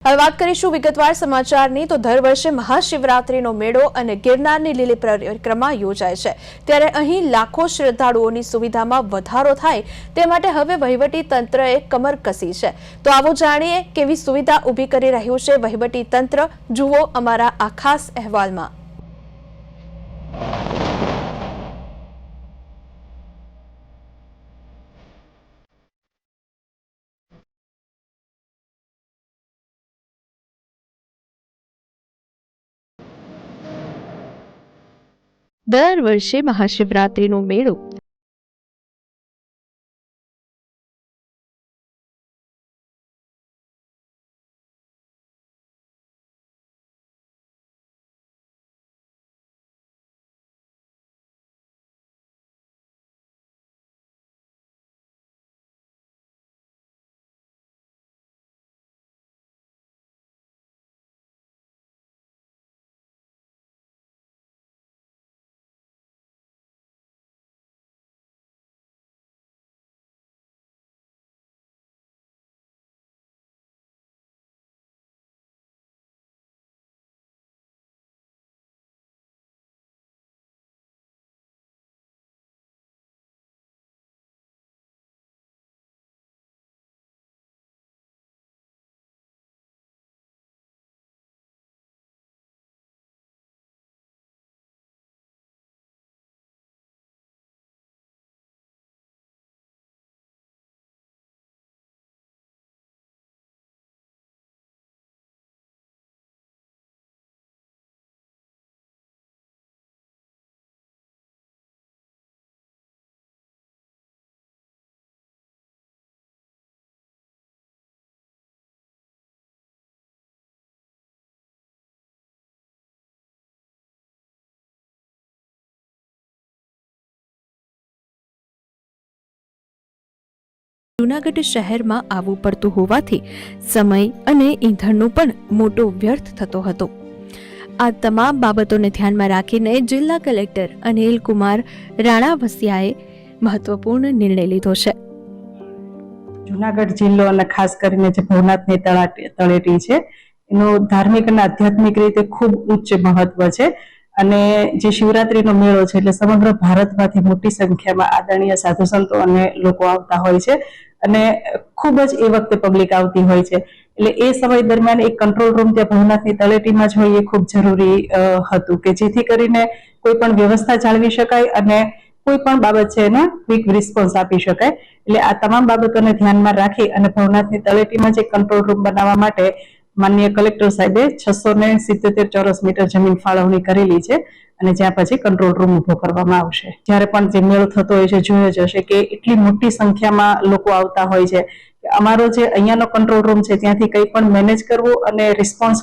હવે વાત કરીશું વિગતવાર સમાચારની તો દર વર્ષે મહાશિવરાત્રીનો મેળો અને ગિરનારની લીલી પરિક્રમા યોજાય છે ત્યારે અહીં લાખો શ્રદ્ધાળુઓની સુવિધામાં વધારો થાય તે માટે હવે વહીવટી તંત્રએ કમર કસી છે તો આવો જાણીએ કેવી સુવિધા ઊભી કરી રહ્યું છે વહીવટી તંત્ર જુઓ અમારા આ ખાસ અહેવાલમાં। દર વર્ષે મહાશિવરાત્રીનો મેળો જૂનાગઢ શહેરમાં આવવું પડતું હોવાથી સમય અને ઈંધણનો પણ મોટો વ્યર્થ થતો હતો। આ તમામ બાબતોને ધ્યાનમાં રાખીને જિલ્લા કલેક્ટર અનિલ કુમાર રાણાવસિયાએ મહત્વપૂર્ણ નિર્ણય લીધો છે। જૂનાગઢ જિલ્લો અને ખાસ કરીને જે ભવનાથની તળેટી છે એનું ધાર્મિક અને આધ્યાત્મિક રીતે ખૂબ ઉચ્ચ મહત્વ છે અને જે શિવરાત્રીનો મેળો છે એટલે સમગ્ર ભારતમાંથી મોટી સંખ્યામાં આદરણીય સાધુ સંતો અને લોકો આવતા હોય છે અને ખૂબ જ એ વખતે પબ્લિક આવતી હોય છે એટલે એ સમય દરમિયાન એક કંટ્રોલ રૂમ ત્યાં ભવનાથની તળેટીમાં જ હોય એ ખૂબ જરૂરી હતું કે જેથી કરીને કોઈ પણ વ્યવસ્થા જાળવી શકાય અને કોઈ પણ બાબત છે એને ક્વિક રિસ્પોન્સ આપી શકાય। એટલે આ તમામ બાબતોને ધ્યાનમાં રાખી અને ભવનાથની તળેટીમાં જે કંટ્રોલ રૂમ બનાવવા માટે માનનીય કલેક્ટર સાહેબે 677 ચોરસ મીટર જમીન ફાળવણી કરેલી છે અને જ્યાં પછી કંટ્રોલ રૂમ ઉભો કરવામાં આવશે। જ્યારે પણ જે મેળો થતો હોય છે જોયો જ હશે કે એટલી મોટી સંખ્યામાં લોકો આવતા હોય છે કે અમારો જે અહીંયાનો કંટ્રોલ રૂમ છે ત્યાંથી કંઈ પણ મેનેજ કરવું અને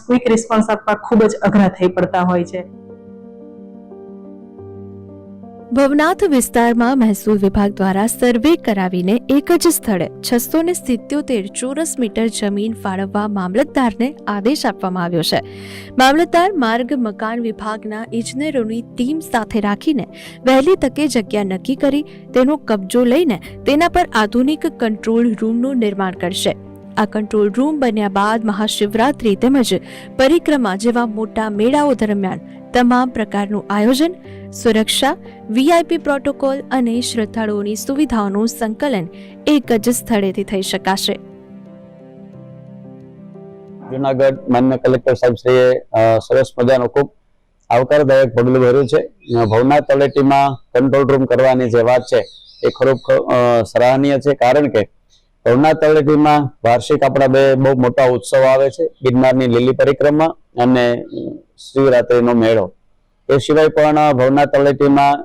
ક્વિક રિસ્પોન્સ આપવા ખૂબ જ અઘરા થઈ પડતા હોય છે। ભવનાથ વિસ્તારમાં મહેસૂલ વિભાગ દ્વારા સર્વે કરાવીને એક જ સ્થળે 677 ચોરસ મીટર જમીન ફાળવવા મામલતદારને આદેશ આપવામાં આવ્યો છે। મામલતદાર માર્ગ મકાન વિભાગના ઇજનેરોની ટીમ સાથે રાખીને વહેલી તકે જગ્યા નક્કી કરી તેનો કબજો લઈને તેના પર આધુનિક કંટ્રોલ રૂમનું નિર્માણ કરશે। આ કંટ્રોલ રૂમ બન્યા બાદ મહાશિવરાત્રી તેમજ પરિક્રમા જેવા મોટા મેળાઓ દરમિયાન તમામ પ્રકારનું આયોજન, સુરક્ષા, વીઆઈપી પ્રોટોકોલ અને શ્રદ્ધાળુઓની સુવિધાઓનું સંકલન એક જ સ્થળેથી થઈ શકાશે। જૂનાગઢ માન્ય કલેક્ટર સાહેબશ્રીએ સરસ મજાનું ખૂબ આવકારદાયક પગલું ભર્યું છે। ભવનાથ તળેટીમાં કંટ્રોલ રૂમ કરવાની જે વાત છે એ ખુબ સરાહનીય છે કારણ કે ભવનાથ તળેટીમાં વાર્ષિક આપણા બહુ મોટા ઉત્સવ આવે છે, ગિરનારની લીલી પરિક્રમા અને શિવરાત્રીનો મેળો। એ સિવાય પણ ભવનાથ તળેટીમાં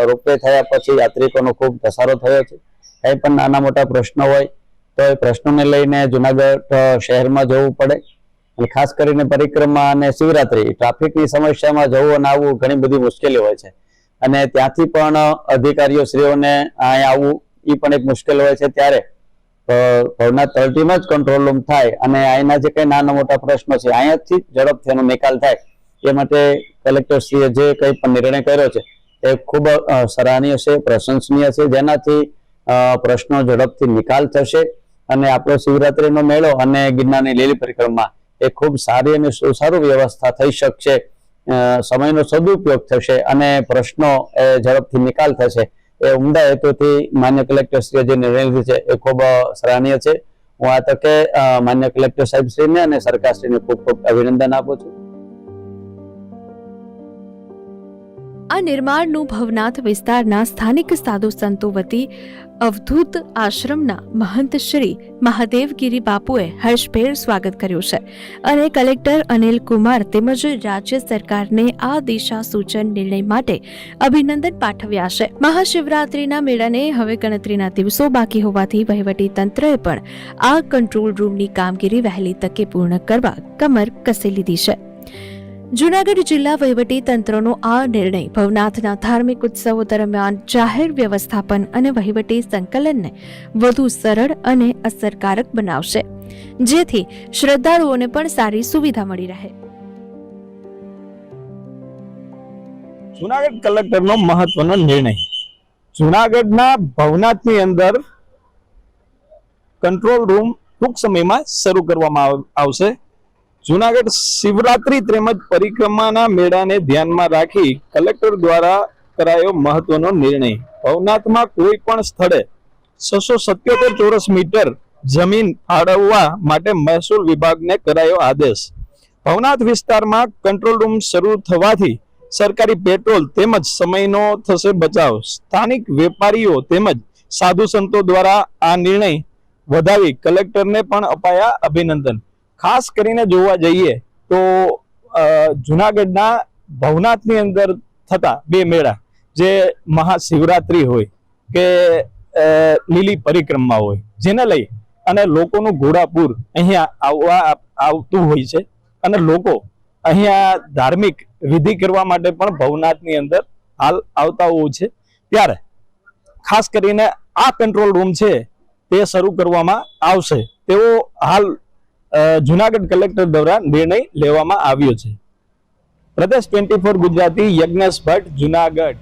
રોપવે થયા પછી યાત્રિકોનો ખૂબ ધસારો થયો છે। કંઈ પણ નાના મોટા પ્રશ્નો હોય તો એ પ્રશ્નોને લઈને જૂનાગઢ શહેરમાં જવું પડે અને ખાસ કરીને પરિક્રમા અને શિવરાત્રી ટ્રાફિકની સમસ્યામાં જવું અને આવવું ઘણી બધી મુશ્કેલી હોય છે અને ત્યાંથી પણ અધિકારીઓ શ્રીઓને અહીંયા આવવું એ પણ એક મુશ્કેલ હોય છે। ત્યારે ભવનાથ તળેટીમાં જ કંટ્રોલ રૂમ થાય અને અહીંના જે કંઈ નાના મોટા પ્રશ્નો છે અહીંયાથી ઝડપથી એનો નિકાલ થાય એ માટે કલેક્ટરશ્રીએ જે કંઈ પણ નિર્ણય કર્યો છે એ ખૂબ સરાહનીય છે, પ્રશંસનીય છે, જેનાથી પ્રશ્નો ઝડપથી નિકાલ થશે અને આપણો શિવરાત્રીનો મેળો અને ગિરનારની લીલી પરિક્રમા એ ખૂબ સારી અને સુચારુ વ્યવસ્થા થઈ શકશે, સમયનો સદુપયોગ થશે અને પ્રશ્નો ઝડપથી નિકાલ થશે. એ ઉમદા હેતુથી માન્ય કલેક્ટરશ્રીએ જે નિર્ણય લીધો છે એ ખૂબ સરાહનીય છે. હું આ તકે માન્ય કલેક્ટર સાહેબશ્રીને અને સરકારશ્રીને ખૂબ ખૂબ અભિનંદન આપું છું. આ નિર્માણનું ભવનાથ વિસ્તારના સ્થાનિક સાધુ સંતો વતી અવધૂત આશ્રમના મહંત શ્રી મહાદેવગીરી બાપુએ હર્ષભેર સ્વાગત કર્યું છે અને કલેક્ટર અનિલ કુમાર તેમજ રાજ્ય સરકારને આ દિશા સૂચન નિર્ણય માટે અભિનંદન પાઠવ્યા છે. મહાશિવરાત્રીના મેળાને હવે ગણતરીના દિવસો બાકી હોવાથી વહીવટી તંત્રએ પણ આ કંટ્રોલ રૂમની કામગીરી વહેલી તકે પૂર્ણ કરવા કમર કસી લીધી છે. જૂનાગઢ જિલ્લા વહીવટી તંત્રનો આ નિર્ણય ભવનાથના ધાર્મિક ઉત્સવો દરમિયાન જાહેર વ્યવસ્થાપન અને વહીવટી સંકલનને વધુ સરળ અને અસરકારક બનાવશે, જેથી શ્રદ્ધાળુઓને પણ સારી સુવિધા મળી રહે. જૂનાગઢ કલેક્ટરનો મહત્વનો નિર્ણય. જૂનાગઢના ભવનાથની અંદર કંટ્રોલ રૂમ ટૂંક સમયમાં શરૂ કરવામાં આવશે. જૂનાગઢ શિવરાત્રી તેમજ પરિક્રમાના મેળાને ધ્યાનમાં રાખી કલેક્ટર દ્વારા કરાયો મહત્વનો નિર્ણય. ભવનાથમાં કોઈ પણ સ્થળે 677 ચોરસ મીટર જમીન ફાળવવા માટે મહેસૂલ વિભાગને કરાયો આદેશ. ભવનાથ વિસ્તારમાં કંટ્રોલ રૂમ શરૂ થવાથી સરકારી પેટ્રોલ તેમજ સમયનો થશે બચાવ. સ્થાનિક વેપારીઓ તેમજ સાધુ સંતો દ્વારા આ નિર્ણય વધાવી કલેક્ટરને પણ અપાયા અભિનંદન. ખાસ કરીને જોવા જઈએ તો જૂનાગઢના ભવનાથની અંદર થતા બે મેળા, જે મહાશિવરાત્રી હોય કે લીલી પરિક્રમા હોય, જેને લઈ અને લોકોનું ઘોડાપૂર અહીંયા આવતું હોય છે અને લોકો અહીંયા ધાર્મિક વિધિ કરવા માટે પણ ભવનાથની અંદર હાલ આવતા હોય છે. ત્યારે ખાસ કરીને આ કંટ્રોલ રૂમ છે તે શરૂ કરવામાં આવશે તેવો હાલ જૂનાગઢ કલેક્ટર દ્વારા નિર્ણય લેવામાં આવ્યો છે. પ્રદેશ 24 ગુજરાતી યજ્ઞેશ ભટ્ટ, જૂનાગઢ.